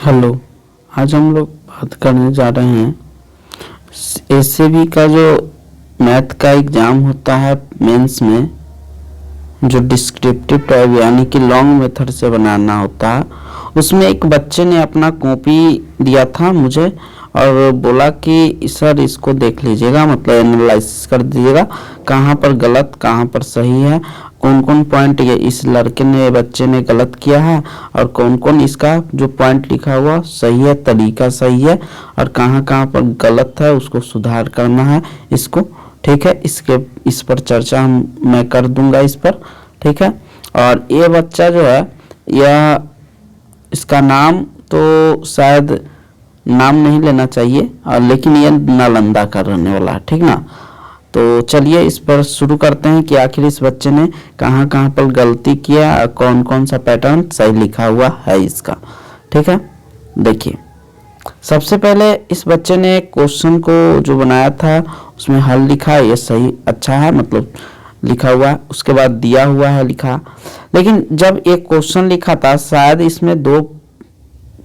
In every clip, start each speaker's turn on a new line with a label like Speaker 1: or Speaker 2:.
Speaker 1: Hello. आज हम लोग बात करने जा रहे हैं एसएबी का जो मैथ का एग्ज़ाम होता है मेंस में, जो डिस्क्रिप्टिव टाइप यानी कि लॉन्ग मेथड से बनाना होता है। उसमें एक बच्चे ने अपना कॉपी दिया था मुझे और बोला कि सर इसको देख लीजिएगा, मतलब एनालिसिस कर दीजिएगा कहाँ पर गलत कहाँ पर सही है, कौन कौन पॉइंट ये इस लड़के ने बच्चे ने गलत किया है और कौन कौन इसका जो पॉइंट लिखा हुआ सही है, तरीका सही है और कहाँ कहाँ पर गलत है उसको सुधार करना है इसको। ठीक है, इस पर चर्चा मैं कर दूंगा इस पर। ठीक है, और ये बच्चा जो है यह इसका नाम तो शायद नाम नहीं लेना चाहिए और लेकिन ये नालंदा का रहने वाला है। ठीक ना, तो चलिए इस पर शुरू करते हैं कि आखिर इस बच्चे ने कहाँ कहाँ पर गलती किया और कौन कौन सा पैटर्न सही लिखा हुआ है इसका। ठीक है, देखिए सबसे पहले इस बच्चे ने क्वेश्चन को जो बनाया था उसमें हल लिखा, ये सही अच्छा है, मतलब लिखा हुआ है। उसके बाद दिया हुआ है लिखा, लेकिन जब एक क्वेश्चन लिखा था शायद इसमें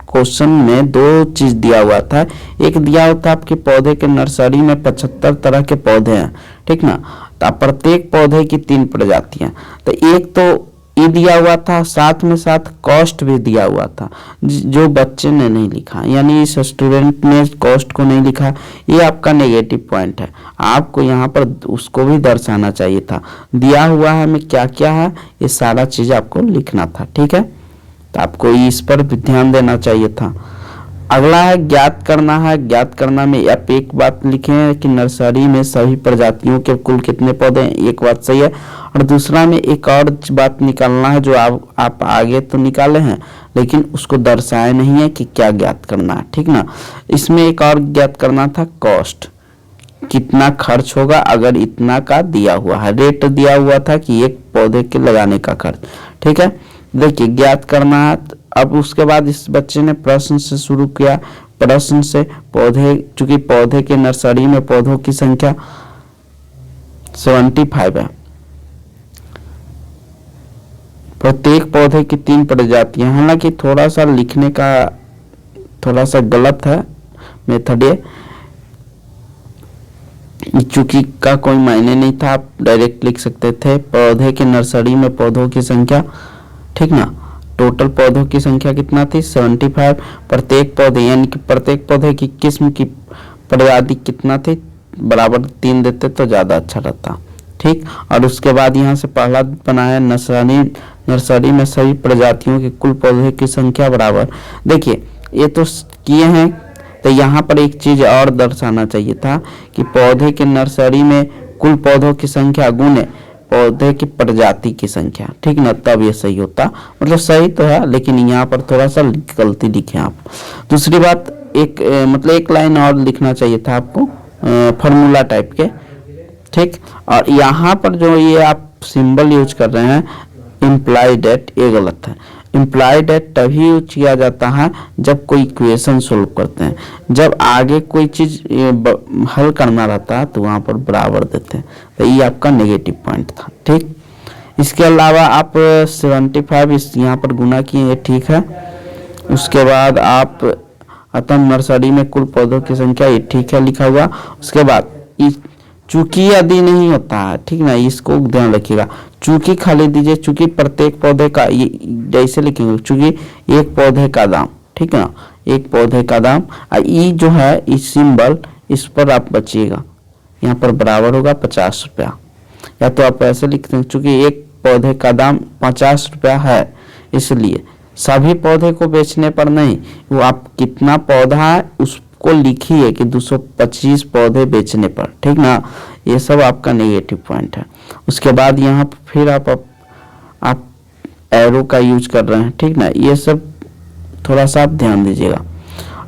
Speaker 1: क्वेश्चन में दो चीज दिया हुआ था। एक दिया हुआ था आपके पौधे के नर्सरी में 75 तरह के पौधे हैं। ठीक ना, तो प्रत्येक पौधे की 3 प्रजातियां, तो एक तो ये दिया हुआ था, साथ में साथ कॉस्ट भी दिया हुआ था जो बच्चे ने नहीं लिखा, यानी इस स्टूडेंट ने कॉस्ट को नहीं लिखा। ये आपका नेगेटिव पॉइंट है, आपको यहाँ पर उसको भी दर्शाना चाहिए था। दिया हुआ है में क्या क्या है ये सारा चीज आपको लिखना था। ठीक है, तो आपको इस पर भी ध्यान देना चाहिए था। अगला है ज्ञात करना है। ज्ञात करना में आप एक बात लिखें कि नर्सरी में सभी प्रजातियों के कुल कितने पौधे हैं, एक बात सही है। और दूसरा में एक और बात निकालना है जो आप आगे तो निकाले हैं लेकिन उसको दर्शाए नहीं है कि क्या ज्ञात करना है। ठीक ना, इसमें एक और ज्ञात करना था कॉस्ट, कितना खर्च होगा अगर इतना का दिया हुआ है, रेट दिया हुआ था कि एक पौधे के लगाने का खर्च। ठीक है, देखिए ज्ञात करना है। अब उसके बाद इस बच्चे ने प्रश्न से शुरू किया। प्रश्न से पौधे, चूंकि पौधे के नर्सरी में पौधों की संख्या 75 है, प्रत्येक पौधे की 3 प्रजातियां, हालांकि थोड़ा सा लिखने का थोड़ा सा गलत है मेथड ये, चूंकि का कोई मायने नहीं था, आप डायरेक्ट लिख सकते थे पौधे के नर्सरी में पौधों की संख्या। ठीक ना, टोटल पौधों की संख्या कितना थी 75, प्रत्येक पौधे यानी कि प्रत्येक पौधे की किस्म की प्रजाति कितना थी, बराबर 3 देते तो ज़्यादा अच्छा रहता। ठीक, और उसके बाद यहाँ से पहला बनाया नर्सरी में सभी प्रजातियों के कुल पौधे की संख्या बराबर। देखिए ये तो किए हैं, तो यहाँ पर एक चीज़ और दर्शाना चाहिए था कि पौधे के नर्सरी में कुल पौधों की संख्या गुणे पौधे की प्रजाति की संख्या। ठीक ना, तब ये सही होता, मतलब सही तो है लेकिन यहाँ पर थोड़ा सा गलती लिखे आप। दूसरी बात मतलब एक लाइन और लिखना चाहिए था आपको फॉर्मूला टाइप के। ठीक, और यहाँ पर जो ये आप सिंबल यूज कर रहे हैं इम्प्लाइड एट, ये गलत है। इम्प्लाइड एट तभी यूज किया जाता है जब कोई इक्वेशन सोल्व करते हैं, जब आगे कोई चीज हल करना रहता है तो वहां पर बराबर देते हैं, तो ये आपका नेगेटिव पॉइंट था। ठीक, इसके अलावा आप 75 इस यहाँ पर गुना किए, ठीक है। उसके बाद आप अतः नर्सरी में कुल पौधों की संख्या, ये ठीक है लिखा हुआ। उसके बाद चूंकि यदि नहीं होता है, ठीक ना, इसको ध्यान रखिएगा, चूंकि खाली दीजिए, चूंकि प्रत्येक पौधे का ये जैसे लिखेंगे, चूंकि एक पौधे का दाम, ठीक है ना, एक पौधे का दाम, ये जो है इस सिंबल इस पर आप बचिएगा, यहाँ पर बराबर होगा 50 रुपया, या तो आप ऐसे लिखते हैं चूंकि एक पौधे का दाम 50 रुपया है, इसलिए सभी पौधे को बेचने पर नहीं, वो आप कितना पौधा है उसको लिखिए कि 225 पौधे बेचने पर। ठीक ना, ये सब आपका नेगेटिव पॉइंट है। उसके बाद यहाँ फिर आप एरो का यूज कर रहे हैं। ठीक ना, ये सब थोड़ा सा आप ध्यान दीजिएगा।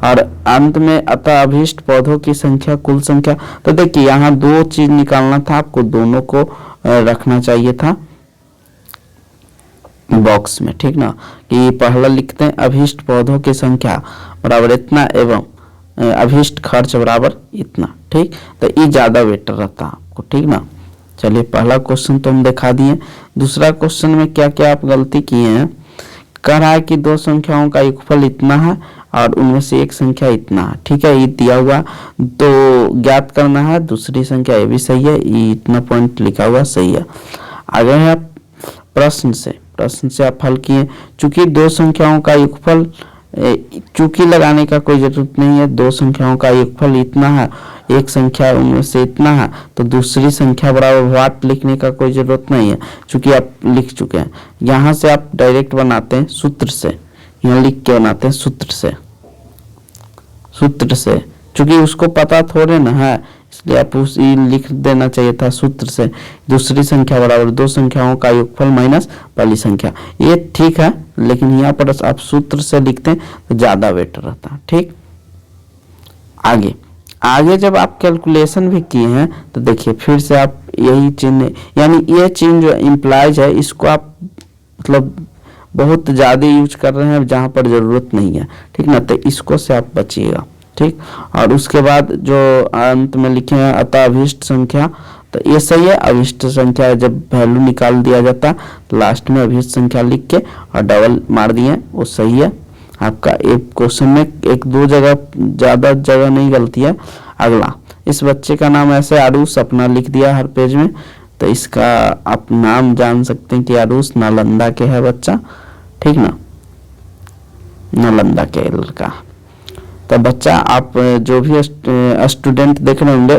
Speaker 1: और अंत में अतः अभीष्ट पौधों की संख्या कुल संख्या, तो देखिए यहाँ 2 चीज निकालना था आपको, दोनों को रखना चाहिए था बॉक्स में। ठीक ना, कि पहला लिखते हैं अभीष्ट पौधों की संख्या बराबर इतना एवं अभीष्ट खर्च बराबर इतना। ठीक, तो ये ज्यादा बेटर रहता है आपको। ठीक ना, चलिए पहला क्वेश्चन तो हम दिखा दिए। दूसरा क्वेश्चन में क्या क्या आप गलती किए हैं, कह रहा है कि दो संख्याओं का योगफल इतना है और उनमें से एक संख्या इतना है। ठीक है, ये दिया हुआ तो ज्ञात करना है। दूसरी संख्या ये भी सही है, ये इतना पॉइंट लिखा हुआ सही है। आगे है आप प्रश्न से आप हल किए। चूंकि दो संख्याओं का योगफल, चूंकि लगाने का कोई जरूरत नहीं है, दो संख्याओं का योगफल इतना है, एक संख्या उनमें से इतना है, तो दूसरी संख्या बराबर व्हाट लिखने का कोई जरूरत नहीं है, चूंकि आप लिख चुके हैं। यहाँ से आप डायरेक्ट बनाते हैं सूत्र से, यहाँ लिख के बनाते हैं सूत्र से, चूंकि उसको पता थोड़े ना है, इसलिए आप उसी लिख देना चाहिए था सूत्र से। दूसरी संख्या बराबर दो संख्याओं का योगफल माइनस पहली संख्या, ये ठीक है, लेकिन यहाँ पर आप सूत्र से लिखते हैं तो ज्यादा बेटर रहता है। ठीक, आगे जब आप कैलकुलेशन भी किए हैं तो देखिए फिर से आप यही चिन्ह, यानी ये चिन्ह जो इम्प्लाइज है, इसको आप मतलब बहुत ज्यादा यूज कर रहे हैं जहां पर जरूरत नहीं है। ठीक ना, तो इसको से आप बचिएगा। ठीक, और उसके बाद जो अंत में लिखे हैं अतः अभिष्ट संख्या, तो ये सही है। अभिष्ट संख्या जब वैल्यू निकाल दिया जाता तो लास्ट में अभिष्ट संख्या लिख के और डबल मार दिए, वो सही है। आपका एक क्वेश्चन में एक दो जगह, ज्यादा जगह नहीं गलती है। अगला, इस बच्चे का नाम ऐसे आरुष अपना लिख दिया हर पेज में, तो इसका आप नाम जान सकते हैं कि आरुष नालंदा के है बच्चा। ठीक ना, नालंदा के लड़का। तो बच्चा आप जो भी स्टूडेंट देख रहे होंगे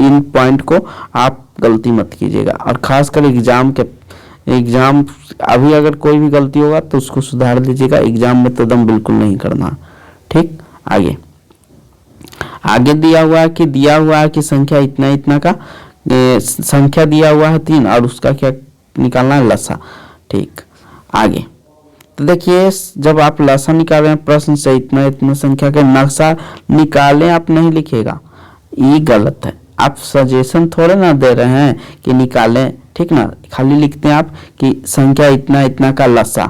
Speaker 1: इन पॉइंट को आप गलती मत कीजिएगा, और खासकर एग्जाम अभी अगर कोई भी गलती होगा तो उसको सुधार लीजिएगा, एग्जाम में तो दम बिल्कुल नहीं करना। ठीक, आगे दिया हुआ है कि संख्या इतना इतना का संख्या दिया हुआ है 3 और उसका क्या निकालना है, लसा। ठीक, आगे तो देखिए जब आप लसा निकाल रहे हैं प्रश्न से इतना इतना संख्या के नक्शा निकालें, आप नहीं लिखेगा, ये गलत है। आप सजेशन थोड़े ना दे रहे हैं कि निकालें। ठीक ना, खाली लिखते हैं आप कि संख्या इतना इतना का लसा।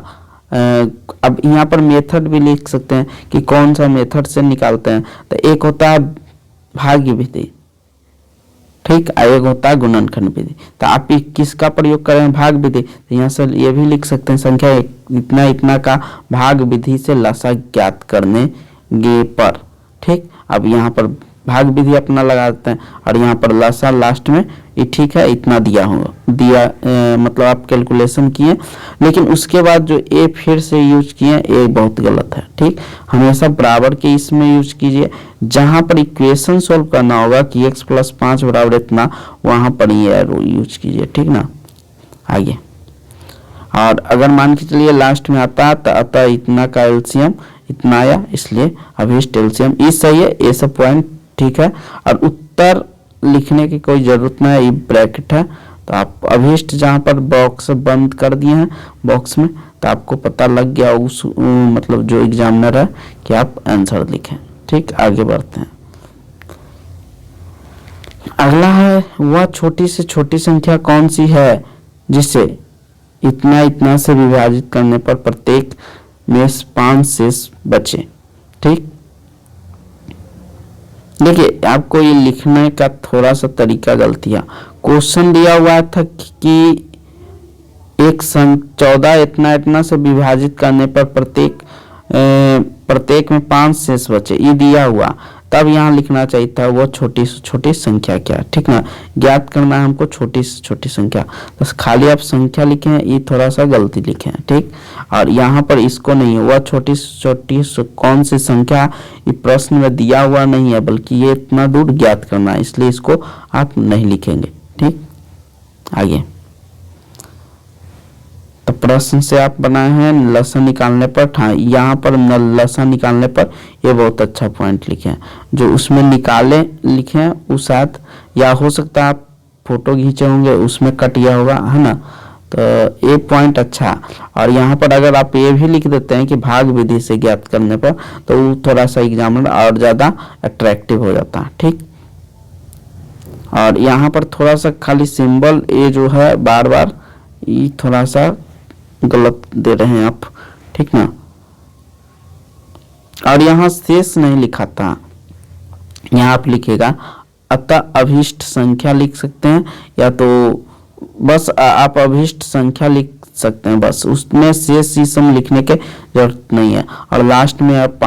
Speaker 1: अब यहाँ पर मेथड भी लिख सकते हैं कि कौन सा मेथड से निकालते हैं। तो एक होता है भाज्य विधि, ठीक, एक होता है गुणनखंड विधि। तो आप किसका प्रयोग करें, भाग विधि। तो यहाँ से ये भी लिख सकते हैं संख्या इतना इतना का भाग विधि से लसा ज्ञात करने गे पर। ठीक, अब यहाँ पर भाग विधि अपना लगा देते हैं और यहाँ पर लसा लास्ट में, ये ठीक है, इतना दिया मतलब आप कैलकुलेशन किए, लेकिन उसके बाद जो ए फिर से यूज किए ये बहुत गलत है। ठीक, हमेशा बराबर के इसमें यूज कीजिए। जहां पर इक्वेशन सोल्व करना होगा कि x + 5 बराबर इतना, वहां पर ये एरो यूज कीजिए। ठीक ना, आगे, और अगर मान के चलिए लास्ट में आता है तो अतः इतना का एलसीएम इतना आया, इसलिए अभिष्ट एलसीएम ये सही है, ये सब पॉइंट ठीक है। और उत्तर लिखने की कोई जरूरत नहीं है, ये ब्रैकेट है, तो आप अभिष्ट जहां पर बॉक्स बंद कर दिए हैं बॉक्स में, तो आपको पता लग गया उस मतलब जो एग्जामिनर है कि आप आंसर लिखें। ठीक, आगे बढ़ते हैं। अगला है वह छोटी से छोटी संख्या कौन सी है जिसे इतना इतना से विभाजित करने पर प्रत्येक में 5 शेष बचे। ठीक, देखिए आपको ये लिखने का थोड़ा सा तरीका गलती है। क्वेश्चन दिया हुआ था कि 14 इतना इतना से विभाजित करने पर प्रत्येक में 5 शेष बचे, ये दिया हुआ। तब यहाँ लिखना चाहिए था वो छोटी से छोटी संख्या क्या। ठीक ना, ज्ञात करना है हमको छोटी से छोटी संख्या, बस खाली आप संख्या लिखे हैं, ये थोड़ा सा गलती लिखे हैं। ठीक, और यहाँ पर इसको नहीं है, वह छोटी से छोटी कौन सी संख्या ये प्रश्न में दिया हुआ नहीं है, बल्कि ये इतना दूर ज्ञात करना है, इसलिए इसको आप नहीं लिखेंगे। ठीक, आगे तो प्रश्न से आप बनाए हैं लसा निकालने पर, यहाँ पर लसा निकालने पर ये बहुत अच्छा पॉइंट लिखे हैं। जो उसमें निकाले लिखे हैं उस साथ, या हो सकता है आप फोटो खींचे होंगे उसमें कट गया होगा, है ना, तो ये पॉइंट अच्छा। और यहाँ पर अगर आप ये भी लिख देते हैं कि भाग विधि से ज्ञात करने पर, तो वो थोड़ा सा एग्जामिनर और ज्यादा अट्रैक्टिव हो जाता है। ठीक, और यहाँ पर थोड़ा सा खाली सिंबल ये जो है बार बार ये थोड़ा सा गलत दे रहे हैं आप। ठीक ना, और यहाँ शेष नहीं लिखा था, यहाँ आप लिखेगा अतः अभिष्ट संख्या लिख सकते हैं, या तो बस आप अभिष्ट संख्या लिख सकते हैं, बस उसमें शेष ही सम लिखने के जरूरत नहीं है। और लास्ट में आप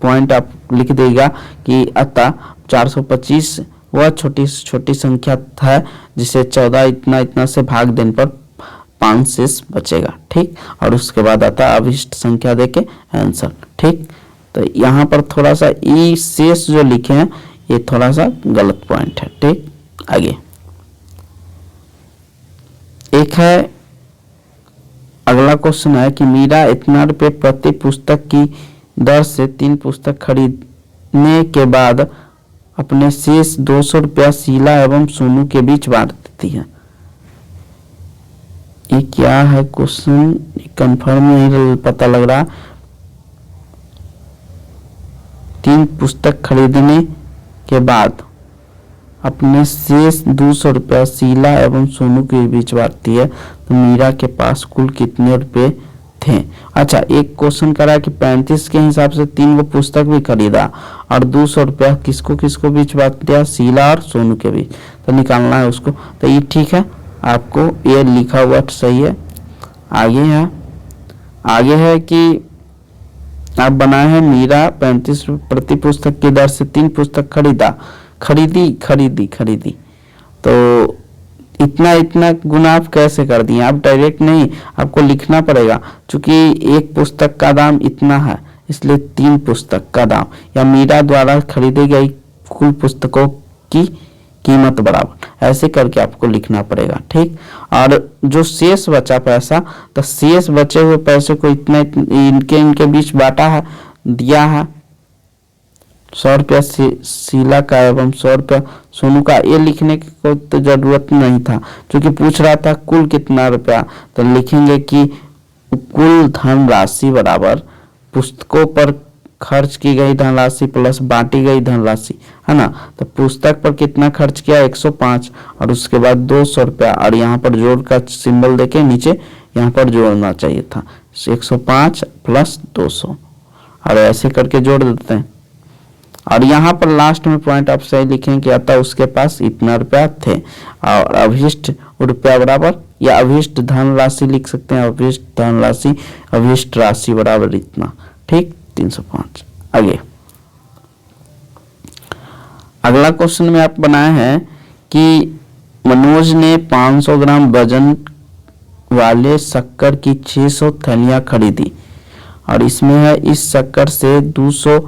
Speaker 1: पॉइंट आप लिख देगा कि अतः 425 वह छोटी छोटी संख्या है जिसे 14 इतना इतना से भाग देने पर 5 शेष बचेगा, ठीक। और उसके बाद आता है अभिष्ट संख्या देके आंसर, ठीक। तो यहाँ पर थोड़ा सा ई शेष जो लिखे हैं ये थोड़ा सा गलत पॉइंट है, ठीक। आगे एक है, अगला क्वेश्चन है कि मीरा इतना रुपये प्रति पुस्तक की दर से 3 पुस्तक खरीदने के बाद अपने शेष 200 रुपया शीला एवं सोनू के बीच बांट देती है। ये क्या है क्वेश्चन, कंफर्म नहीं पता लग रहा। 3 पुस्तक खरीदने के बाद अपने शेष 200 रुपया शीला एवं सोनू के बीच बांटती है, तो मीरा के पास कुल कितने रुपए थे। अच्छा, एक क्वेश्चन करा कि 35 के हिसाब से 3 वो पुस्तक भी खरीदा और 200 रुपया किसको किसको बीच बांट दिया, शीला और सोनू के बीच, तो निकालना है उसको। तो ये ठीक है, आपको ये लिखा हुआ सही है। आगे है कि आप बनाए हैं मीरा 35 प्रति पुस्तक की दर से 3 पुस्तक खरीदी, तो इतना इतना गुना आप कैसे कर दिए। आप डायरेक्ट नहीं, आपको लिखना पड़ेगा, क्योंकि एक पुस्तक का दाम इतना है इसलिए 3 पुस्तक का दाम या मीरा द्वारा खरीदी गई कुल पुस्तकों की कीमत बराबर, ऐसे करके आपको लिखना पड़ेगा, ठीक। और जो शेष बचा पैसा, तो शेष बचे हुए पैसे को इतना इनके बीच बांटा है, दिया है 100 रुपया शीला का एवं 100 रुपया सोनू का। ये लिखने की कोई तो जरूरत नहीं था, क्योंकि पूछ रहा था कुल कितना रुपया, तो लिखेंगे कि कुल धनराशि बराबर पुस्तकों पर खर्च की गई धनराशि प्लस बांटी गई धनराशि, है ना। तो पुस्तक पर कितना खर्च किया 105 और उसके बाद 200 रुपया, और यहाँ पर जोड़ का सिंबल देके नीचे यहाँ पर जोड़ना चाहिए था 105 प्लस 200, और ऐसे करके जोड़ देते हैं। और यहाँ पर लास्ट में पॉइंट आप सही लिखें कि अतः उसके पास इतना रुपया थे, और अभिष्ट रुपया बराबर या अभिष्ट धनराशि लिख सकते हैं, अभिष्ट धनराशि अभिष्ट राशि बराबर इतना, ठीक 305। आगे अगला क्वेश्चन में आप बनाए हैं कि मनोज ने 500 ग्राम वजन वाले शक्कर की 600 थैलियां खरीदी, और इसमें है इस शक्कर से 200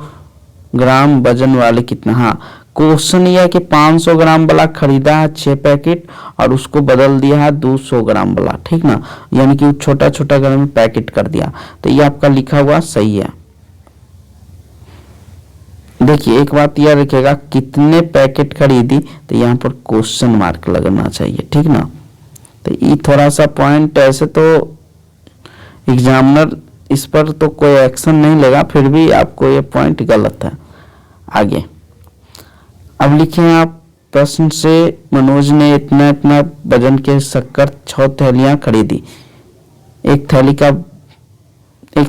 Speaker 1: ग्राम वजन वाले कितना। हाँ, क्वेश्चन यह है कि 500 ग्राम वाला खरीदा है 6 पैकेट और उसको बदल दिया है 200 ग्राम वाला, ठीक ना, यानी कि छोटा छोटा ग्राम में पैकेट कर दिया, तो ये आपका लिखा हुआ सही है। देखिए एक बात याद रखिएगा, कितने पैकेट खरीदी, तो यहाँ पर क्वेश्चन मार्क लगना चाहिए, ठीक ना। तो ये थोड़ा सा पॉइंट, ऐसे तो एग्जामिनर इस पर तो कोई एक्शन नहीं लेगा, फिर भी आपको ये पॉइंट गलत है। आगे अब लिखें आप प्रश्न से, मनोज ने इतना इतना वजन के शक्कर 6 थैलियां खरीदी। एक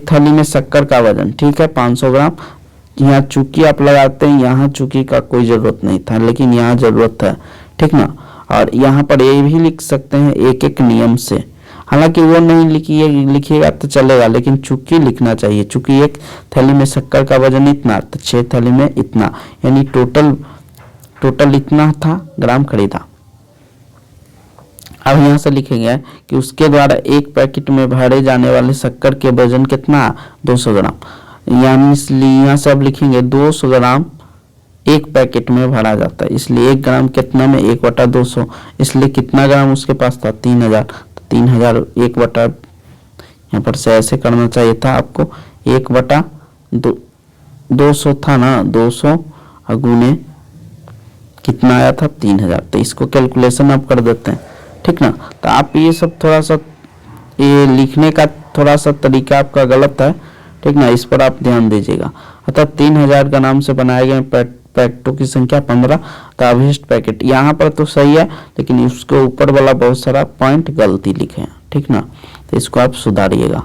Speaker 1: थैली में शक्कर का वजन, ठीक है 500 ग्राम। यहाँ चूकी आप लगाते हैं, यहाँ चूकी का कोई जरूरत नहीं था, लेकिन यहाँ जरूरत है, ठीक ना। और यहाँ पर ये भी लिख सकते हैं एक एक नियम से, हालांकि वो नहीं लिखिएगा तो चलेगा, लेकिन चूकी लिखना चाहिए। चूंकि एक थैली में शक्कर का वजन इतना, तो 6 थैली में इतना, यानी टोटल इतना था ग्राम खरीदा। अब यहाँ से लिखेंगे कि उसके द्वारा एक पैकेट में भरे जाने वाले शक्कर के वजन कितना, 200 ग्राम, यानी इसलिए यहाँ से अब लिखेंगे 200 ग्राम एक पैकेट में भरा जाता है, इसलिए 1 ग्राम कितना में 1/200, इसलिए कितना ग्राम उसके पास था 3000, 3000 1/, यहाँ पर से ऐसे करना चाहिए था आपको, 1/200 था ना, 200 गुने कितना आया था 3000, तो इसको कैलकुलेशन आप कर देते हैं, ठीक ना। तो आप ये सब थोड़ा सा ये लिखने का थोड़ा सा तरीका आपका गलत है, ठीक ना, इस पर आप ध्यान दीजिएगा। अतः 3000 का नाम से बनाए गए पैकेटों की संख्या 15, तो अभिष्ट पैकेट यहाँ पर तो सही है, लेकिन उसके ऊपर वाला बहुत सारा पॉइंट गलती लिखे हैं, ठीक ना, तो इसको आप सुधारिएगा।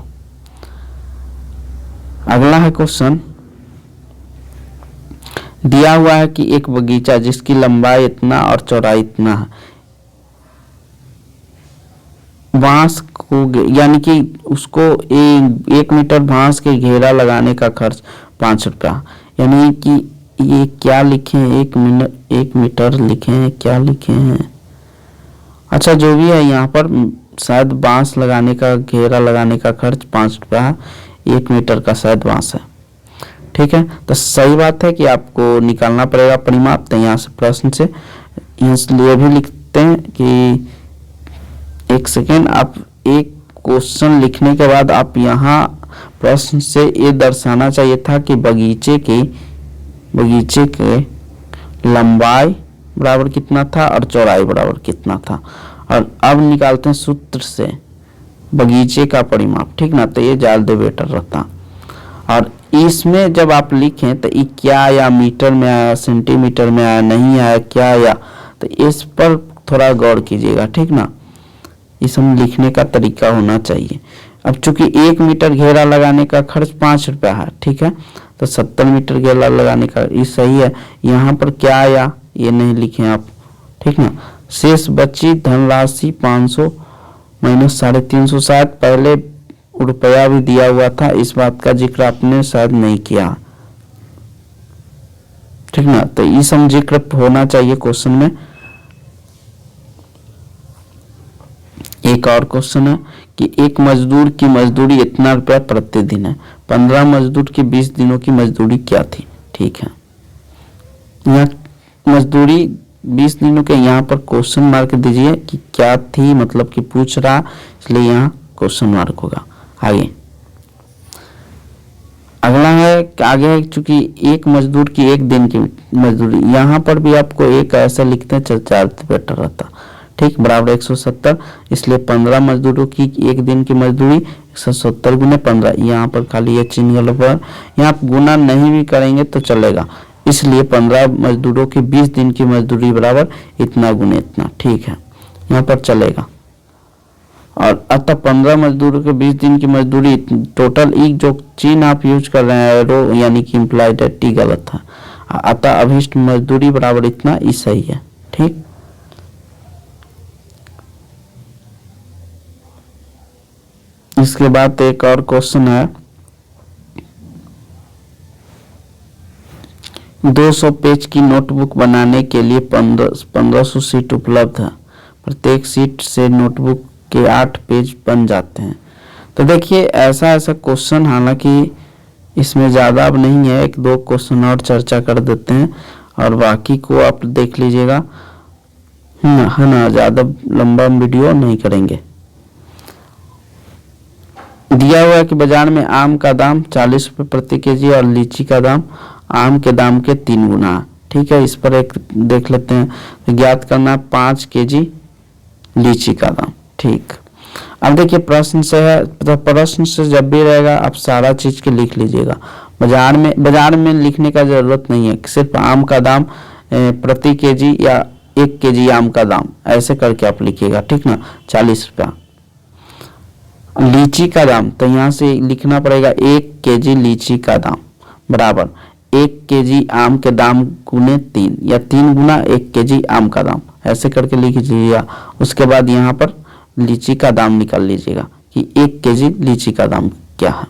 Speaker 1: अगला है क्वेश्चन, दिया हुआ है कि एक बगीचा जिसकी लंबाई इतना और चौड़ाई इतना है, बांस को यानी कि उसको 1 मीटर बांस के घेरा लगाने का खर्च 5 रुपया। यानी कि ये क्या लिखे हैं, 1 मीटर लिखे हैं, क्या लिखे हैं, अच्छा जो भी है यहाँ पर शायद बांस लगाने का घेरा लगाने का खर्च 5 रुपया, 1 मीटर का शायद बांस है। ठीक है, तो सही बात है कि आपको निकालना पड़ेगा परिमाप। तो यहाँ से प्रश्न से इसलिए भी लिखते हैं कि 1 सेकेंड, आप एक क्वेश्चन लिखने के बाद आप यहाँ प्रश्न से ये दर्शाना चाहिए था कि बगीचे के लंबाई बराबर कितना था और चौड़ाई बराबर कितना था। और अब निकालते हैं सूत्र से बगीचे का परिमाप, ठीक ना, तो ये ज्यादा बेटर रहता। और इसमें जब आप लिखें तो ये क्या या मीटर में आया, सेंटीमीटर में आया, नहीं आया, क्या आया, तो इस पर थोड़ा गौर कीजिएगा, ठीक ना। इस हम लिखने का तरीका होना चाहिए। अब चूंकि 1 मीटर घेरा लगाने का खर्च 5 रुपया है, ठीक है, तो 70 मीटर घेरा लगाने का ये सही है। यहाँ पर क्या आया ये नहीं लिखे आप, ठीक ना। शेष बची धनराशि 500 माइनस 350, शायद पहले रुपया भी दिया हुआ था, इस बात का जिक्र आपने शायद नहीं किया, ठीक ना। तो ये सब जिक्र होना चाहिए क्वेश्चन में। एक और क्वेश्चन है कि एक मजदूर की मजदूरी इतना रुपया प्रतिदिन है, 15 मजदूर की 20 दिनों की मजदूरी क्या थी। ठीक है, यहाँ मजदूरी 20 दिनों के यहाँ पर क्वेश्चन मार्क दीजिए कि क्या थी, मतलब कि पूछ रहा, इसलिए यहाँ क्वेश्चन मार्क होगा। आगे अगला है, आगे है चूंकि एक मजदूर की 1 दिन की मजदूरी, यहाँ पर भी आपको एक ऐसा लिखते हैं 4 बेटर रहता, ठीक, बराबर 170, इसलिए 15 मजदूरों की 1 दिन की मजदूरी 170 गुने 15, यहाँ पर खाली ये चिन्ह गलत है, यहाँ आप गुना नहीं भी करेंगे तो चलेगा, इसलिए 15 मजदूरों की 20 दिन की मजदूरी बराबर इतना गुने इतना, ठीक है, यहाँ पर चलेगा। और अतः 15 मजदूरों के 20 दिन की मजदूरी टोटल, एक जो चिन्ह आप यूज कर रहे हैं रो यानी कि इम्प्लाइड है, टी गलत है, अतः अभिष्ट मजदूरी बराबर इतना, ई सही है, ठीक। इसके बाद एक और क्वेश्चन है, 200 पेज की नोटबुक बनाने के लिए 1500 सीट उपलब्ध है, प्रत्येक सीट से नोटबुक के 8 पेज बन जाते हैं। तो देखिए ऐसा क्वेश्चन, हालांकि इसमें ज़्यादा अब नहीं है, 1-2 क्वेश्चन और चर्चा कर देते हैं और बाकी को आप देख लीजिएगा, है ना, ज़्यादा लंबा वीडियो नहीं करेंगे। दिया हुआ है कि बाजार में आम का दाम 40 रुपये प्रति केजी और लीची का दाम आम के दाम के 3 गुना, ठीक है। इस पर एक देख लेते हैं, तो ज्ञात करना 5 केजी लीची का दाम, ठीक। अब देखिए प्रश्न से है, तो प्रश्न से जब भी रहेगा आप सारा चीज के लिख लीजिएगा, बाजार में लिखने का जरूरत नहीं है, सिर्फ आम का दाम प्रति केजी या 1 केजी आम का दाम ऐसे करके आप लिखिएगा, ठीक ना, 40 रुपया। लीची का दाम, तो यहाँ से लिखना पड़ेगा 1 केजी लीची का दाम बराबर 1 केजी आम के दाम गुने 3 या 3 गुना 1 केजी आम का दाम, ऐसे करके लिख लीजिएगा। उसके बाद यहाँ पर लीची का दाम निकाल लीजिएगा कि 1 केजी लीची का दाम क्या है,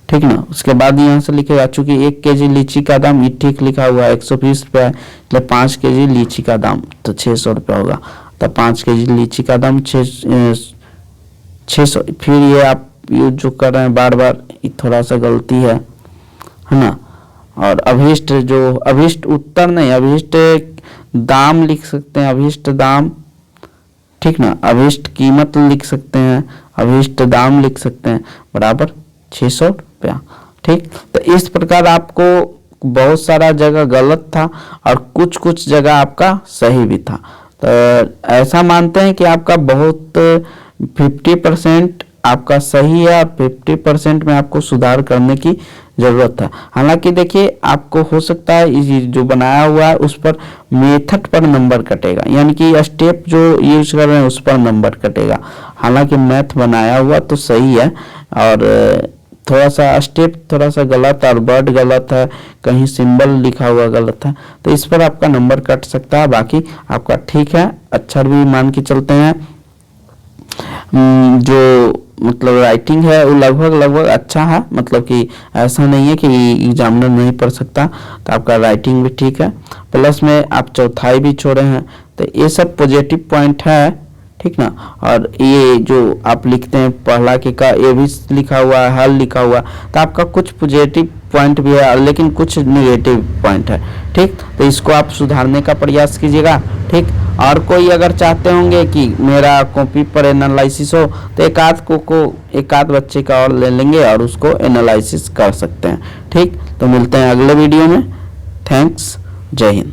Speaker 1: ठीक ना। उसके बाद यहाँ से लिखेगा, चूंकि 1 केजी लीची का दाम ये ठीक लिखा हुआ है 120 रुपया है, इसलिए 5 केजी लीची का दाम तो 600 रुपया होगा, तो 5 केजी लीची का दाम 600। फिर ये आप यूज जो कर रहे हैं बार बार, ये थोड़ा सा गलती है ना। और अभिष्ट उत्तर नहीं, अभिष्ट दाम लिख सकते हैं, अभिष्ट दाम, ठीक ना, अभिष्ट कीमत लिख सकते हैं, अभिष्ट दाम लिख सकते हैं बराबर 600 रुपया, ठीक। तो इस प्रकार आपको बहुत सारा जगह गलत था और कुछ जगह आपका सही भी था। तो ऐसा मानते हैं कि आपका बहुत 50% आपका सही है और 50% में आपको सुधार करने की जरूरत है। हालांकि देखिए आपको हो सकता है ये जो बनाया हुआ है उस पर मेथड पर नंबर कटेगा, यानी कि स्टेप जो यूज कर रहे हैं उस पर नंबर कटेगा। हालांकि मैथ बनाया हुआ तो सही है और थोड़ा सा स्टेप थोड़ा सा गलत और वर्ड गलत है, कहीं सिंबल लिखा हुआ गलत है, तो इस पर आपका नंबर कट सकता है। बाकी आपका ठीक है, अक्षर भी मान के चलते हैं। जो मतलब राइटिंग है वो लगभग अच्छा है, मतलब कि ऐसा नहीं है कि एग्जामिनर नहीं पढ़ सकता, तो आपका राइटिंग भी ठीक है, प्लस में आप चौथाई भी छोड़े हैं, तो ये सब पॉजिटिव पॉइंट है, ठीक ना। और ये जो आप लिखते हैं पहला के का ये भी लिखा हुआ है, हल लिखा हुआ, तो आपका कुछ पॉजिटिव पॉइंट भी है लेकिन कुछ नेगेटिव पॉइंट है, ठीक। तो इसको आप सुधारने का प्रयास कीजिएगा, ठीक। और कोई अगर चाहते होंगे कि मेरा कॉपी पर एनालिसिस हो, तो एक आध बच्चे का और ले लेंगे और उसको एनालिसिस कर सकते हैं, ठीक। तो मिलते हैं अगले वीडियो में। थैंक्स, जय हिंद।